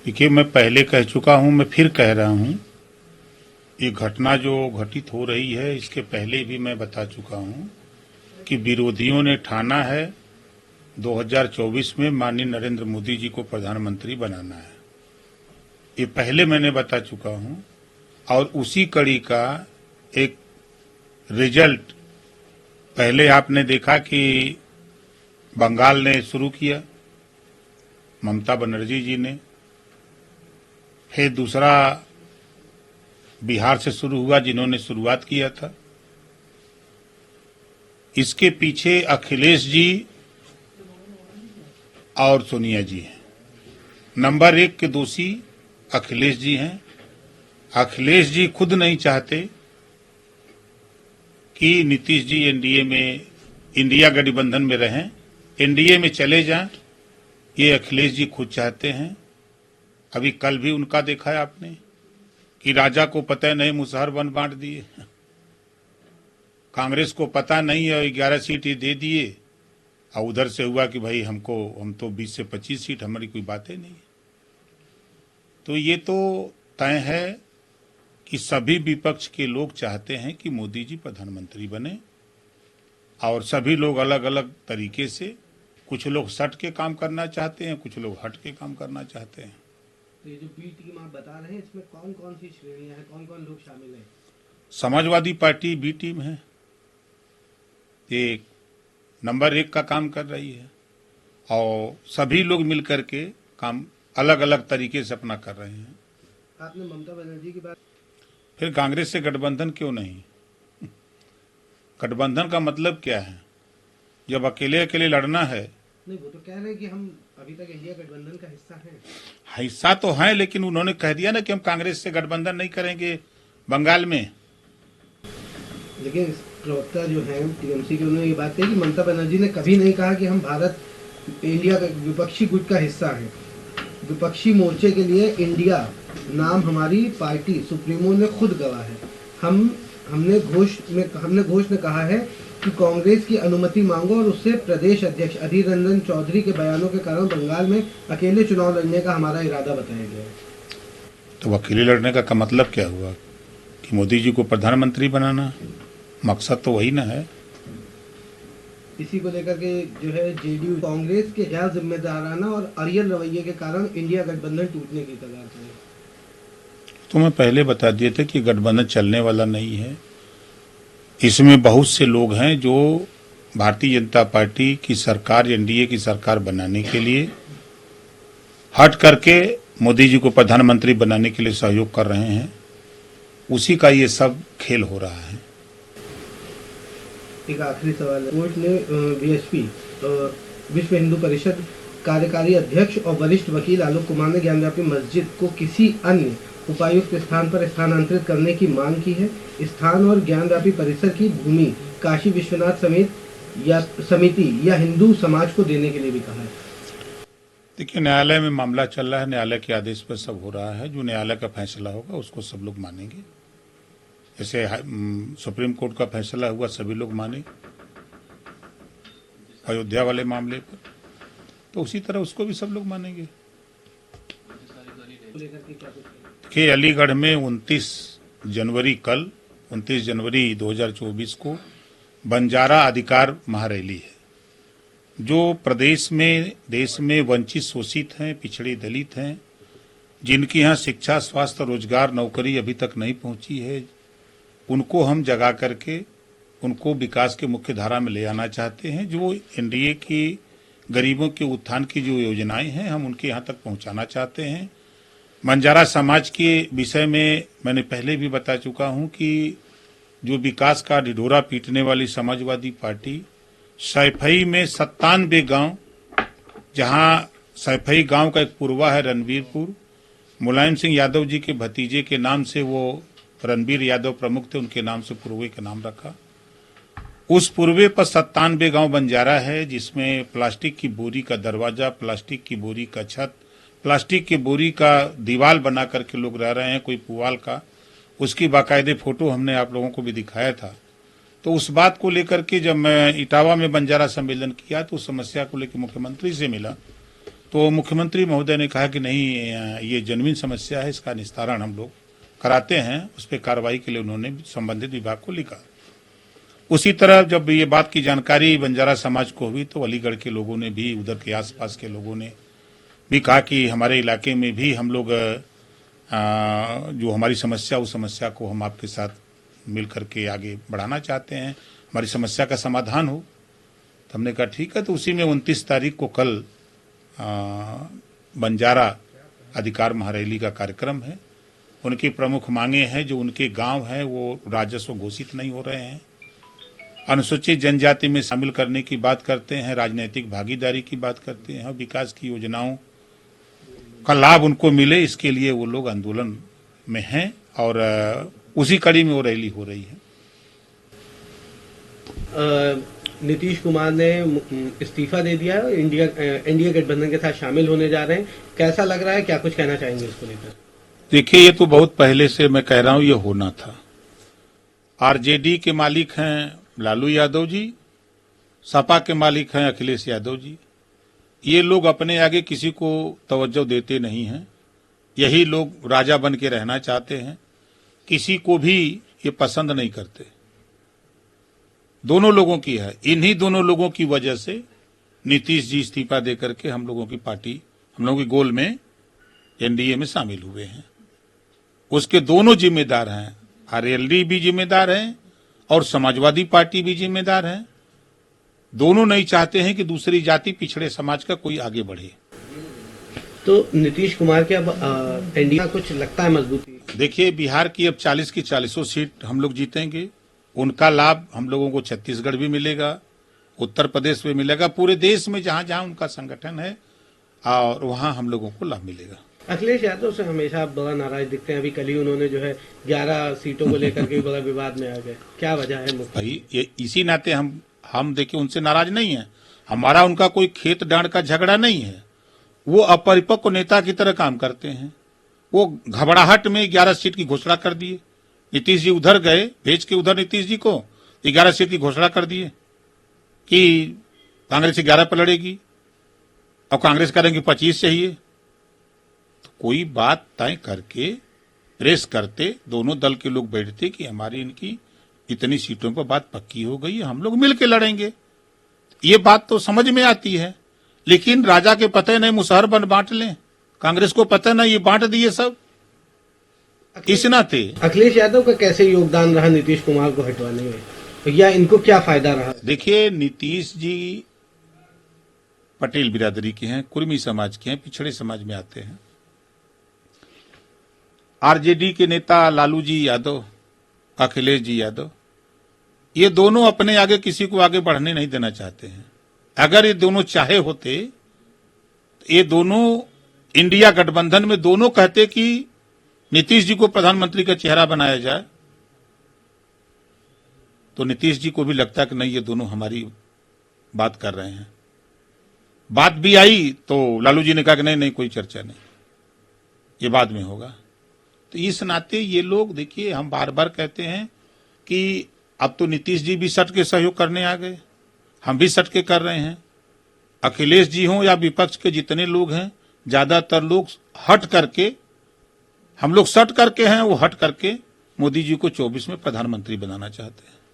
देखिए, मैं पहले कह चुका हूं, मैं फिर कह रहा हूं, ये घटना जो घटित हो रही है इसके पहले भी मैं बता चुका हूं कि विरोधियों ने ठाना है 2024 में माननीय नरेंद्र मोदी जी को प्रधानमंत्री बनाना है। ये पहले मैंने बता चुका हूं और उसी कड़ी का एक रिजल्ट पहले आपने देखा कि बंगाल ने शुरू किया, ममता बनर्जी जी ने, फिर दूसरा बिहार से शुरू हुआ जिन्होंने शुरुआत किया था। इसके पीछे अखिलेश जी और सोनिया जी हैं। नंबर 1 के दोषी अखिलेश जी हैं। अखिलेश जी खुद नहीं चाहते कि नीतीश जी एनडीए में, इंडिया गठबंधन में रहें, एनडीए में चले जाएं, ये अखिलेश जी खुद चाहते हैं। अभी कल भी उनका देखा है आपने कि राजा को पता नहीं मुसहर वन बांट दिए, कांग्रेस को पता नहीं है 11 सीट दे दिए, और उधर से हुआ कि भाई हम तो 20 से 25 सीट, हमारी कोई बातें नहीं है। तो ये तो तय है कि सभी विपक्ष के लोग चाहते हैं कि मोदी जी प्रधानमंत्री बने, और सभी लोग अलग अलग तरीके से, कुछ लोग सट के काम करना चाहते हैं, कुछ लोग हट के काम करना चाहते हैं। तो ये जो बी टीम आप बता रहे हैं, इसमें कौन कौन सी श्रेणियां हैं, कौन कौन लोग शामिल हैं? समाजवादी पार्टी बी टीम है, ये नंबर 1 का काम कर रही है, और सभी लोग मिलकर के काम अलग अलग तरीके से अपना कर रहे हैं। आपने ममता बनर्जी की बात, फिर कांग्रेस से गठबंधन क्यों नहीं? गठबंधन का मतलब क्या है? जब अकेले अकेले लड़ना है। नहीं, वो तो कह रहे हैं कि हम अभी तक इंडिया गठबंधन का हिस्सा हैं। हिस्सा तो है, लेकिन उन्होंने कह दिया ना कि हम कांग्रेस से गठबंधन नहीं करेंगे बंगाल में। लेकिन प्रवक्ता जो हैं टीएमसी के, उन्होंने ये बात कही कि ममता बनर्जी ने कभी नहीं कहा कि हम भारत इंडिया का विपक्षी गुट का हिस्सा है। विपक्षी मोर्चे के लिए इंडिया नाम हमारी पार्टी सुप्रीमो ने खुद गवा है। हमने घोष में कहा है कि कांग्रेस की अनुमति मांगो, और उससे प्रदेश अध्यक्ष अधीर रंजन चौधरी के बयानों के कारण बंगाल में अकेले चुनाव लड़ने का हमारा इरादा बताया गया है। तो अकेले लड़ने का मतलब क्या हुआ? कि मोदी जी को प्रधानमंत्री बनाना? मकसद तो वही ना है। इसी को लेकर के जो है जेडीयू कांग्रेस के गैर जिम्मेदाराना और अरियल रवैये के कारण इंडिया गठबंधन टूटने की कगार पर है। तो मैं पहले बता दिए थे कि गठबंधन चलने वाला नहीं है। इसमें बहुत से लोग हैं जो भारतीय जनता पार्टी की सरकार, एनडीए की सरकार बनाने के लिए हट करके मोदी जी को प्रधानमंत्री बनाने के लिए सहयोग कर रहे हैं। उसी का ये सब खेल हो रहा है। एक आखिरी सवाल है। कोर्ट ने बीएचपी विश्व हिंदू परिषद कार्यकारी अध्यक्ष और वरिष्ठ वकील आलोक कुमार ने ज्ञानव्यापी मस्जिद को किसी अन्य उपायुक्त स्थान पर स्थानांतरित करने की मांग की है। स्थान और ज्ञानव्यापी परिसर की भूमि काशी विश्वनाथ समिति या हिंदू समाज को देने के लिए भी कहा है। देखिए, न्यायालय में मामला चल रहा है, न्यायालय के आदेश पर सब हो रहा है। जो न्यायालय का फैसला होगा उसको सब लोग मानेंगे। जैसे सुप्रीम कोर्ट का फैसला हुआ, सभी लोग माने अयोध्या वाले मामले पर, तो उसी तरह उसको भी सब लोग मानेंगे। देखिए, अलीगढ़ में 29 जनवरी 2024 को बंजारा अधिकार महारैली है। जो प्रदेश में, देश में वंचित, शोषित हैं, पिछड़े दलित हैं, जिनकी यहाँ शिक्षा, स्वास्थ्य, रोजगार, नौकरी अभी तक नहीं पहुंची है, उनको हम जगा करके उनको विकास के मुख्य धारा में ले आना चाहते हैं। जो एनडीए की गरीबों के उत्थान की जो योजनाएं हैं, हम उनके यहाँ तक पहुंचाना चाहते हैं। बंजारा समाज के विषय में मैंने पहले भी बता चुका हूं कि जो विकास का ढिढोरा पीटने वाली समाजवादी पार्टी सैफई में 97 गांव, जहां सैफई गांव का एक पूर्वा है रणबीरपुर, मुलायम सिंह यादव जी के भतीजे के नाम से वो रणबीर यादव प्रमुख थे, उनके नाम से पूर्वे का नाम रखा। उस पूर्वे पर 97 गांव बंजारा है, जिसमें प्लास्टिक की बोरी का दरवाजा, प्लास्टिक की बोरी का छत, प्लास्टिक की बोरी का दीवार बना करके लोग रह रहे हैं, कोई पुआल का। उसकी बाकायदे फोटो हमने आप लोगों को भी दिखाया था। तो उस बात को लेकर के जब मैं इटावा में बंजारा सम्मेलन किया तो उस समस्या को लेकर मुख्यमंत्री से मिला, तो मुख्यमंत्री महोदय ने कहा कि नहीं, ये जेन्युइन समस्या है, इसका निस्तारण हम लोग कराते हैं। उस पर कार्रवाई के लिए उन्होंने संबंधित विभाग को लिखा। उसी तरह जब ये बात की जानकारी बंजारा समाज को हुई तो अलीगढ़ के लोगों ने भी, उधर के आसपास के लोगों ने भी कहा कि हमारे इलाके में भी हम लोग जो हमारी समस्या, उस समस्या को हम आपके साथ मिल करके आगे बढ़ाना चाहते हैं, हमारी समस्या का समाधान हो। तो हमने कहा ठीक है। तो उसी में 29 तारीख को कल बंजारा अधिकार महारैली का कार्यक्रम है। उनकी प्रमुख मांगे हैं, जो उनके गांव हैं वो राजस्व घोषित नहीं हो रहे हैं, अनुसूचित जनजाति में शामिल करने की बात करते हैं, राजनीतिक भागीदारी की बात करते हैं, विकास की योजनाओं का लाभ उनको मिले, इसके लिए वो लोग आंदोलन में हैं और उसी कड़ी में वो रैली हो रही है। नीतीश कुमार ने इस्तीफा दे दिया है, इंडिया गठबंधन के साथ शामिल होने जा रहे हैं। कैसा लग रहा है, क्या कुछ कहना चाहेंगे इसको लेकर? देखिए, ये तो बहुत पहले से मैं कह रहा हूं, ये होना था। आरजेडी के मालिक हैं लालू यादव जी, सपा के मालिक हैं अखिलेश यादव जी। ये लोग अपने आगे किसी को तवज्जो देते नहीं हैं। यही लोग राजा बन के रहना चाहते हैं, किसी को भी ये पसंद नहीं करते। दोनों लोगों की है। इन्हीं दोनों लोगों की वजह से नीतीश जी इस्तीफा दे करके हम लोगों की पार्टी, हम लोगों की गोल में, एनडीए में शामिल हुए हैं। उसके दोनों जिम्मेदार हैं, आरएलडी भी जिम्मेदार हैं और समाजवादी पार्टी भी जिम्मेदार है। दोनों नहीं चाहते हैं कि दूसरी जाति, पिछड़े समाज का कोई आगे बढ़े। तो नीतीश कुमार के अब इंडिया कुछ लगता है मजबूती? देखिए, बिहार की अब 40 की 40 सीट हम लोग जीतेंगे। उनका लाभ हम लोगों को छत्तीसगढ़ भी मिलेगा, उत्तर प्रदेश में मिलेगा, पूरे देश में जहां जहां उनका संगठन है और वहां हम लोगों को लाभ मिलेगा। अखिलेश यादव से हमेशा आप बड़ा नाराज दिखते हैं। अभी कल ही उन्होंने जो है 11 सीटों को लेकर के बड़ा विवाद में आ गए। क्या वजह है? भाई, ये इसी नाते हम देखिए उनसे नाराज नहीं है। हमारा उनका कोई खेत डांड का झगड़ा नहीं है। वो अपरिपक्व नेता की तरह काम करते हैं। वो घबराहट में 11 सीट की घोषणा कर दिए। नीतीश जी उधर गए, भेज के उधर नीतीश जी को 11 सीट की घोषणा कर दिए कि कांग्रेस 11 पर लड़ेगी और कांग्रेस करेंगे 25 चाहिए। तो कोई बात तय करके प्रेस करते, दोनों दल के लोग बैठते कि हमारी इनकी इतनी सीटों पर बात पक्की हो गई है, हम लोग मिलकर लड़ेंगे। ये बात तो समझ में आती है, लेकिन राजा के पते नहीं मुसहर बन बांट लें। कांग्रेस को पता नहीं, ये बांट दिए सब। इस नाते अखिलेश यादव का कैसे योगदान रहा नीतीश कुमार को हटवाने में, या इनको क्या फायदा रहा? देखिए, नीतीश जी पटेल बिरादरी के हैं, कुर्मी समाज के हैं, पिछड़े समाज में आते हैं। आरजेडी के नेता लालू जी यादव, अखिलेश जी यादव, ये दोनों अपने आगे किसी को आगे बढ़ने नहीं देना चाहते हैं। अगर ये दोनों चाहे होते, ये दोनों इंडिया गठबंधन में दोनों कहते कि नीतीश जी को प्रधानमंत्री का चेहरा बनाया जाए, तो नीतीश जी को भी लगता कि नहीं, ये दोनों हमारी बात कर रहे हैं। बात भी आई तो लालू जी ने कहा कि नहीं नहीं, कोई चर्चा नहीं, ये बाद में होगा। तो इस नाते ये लोग, देखिए, हम बार बार कहते हैं कि अब तो नीतीश जी भी सट के सहयोग करने आ गए, हम भी सट के कर रहे हैं। अखिलेश जी हों या विपक्ष के जितने लोग हैं, ज्यादातर लोग हट करके, हम लोग सट करके हैं, वो हट करके मोदी जी को 24 में प्रधानमंत्री बनाना चाहते हैं।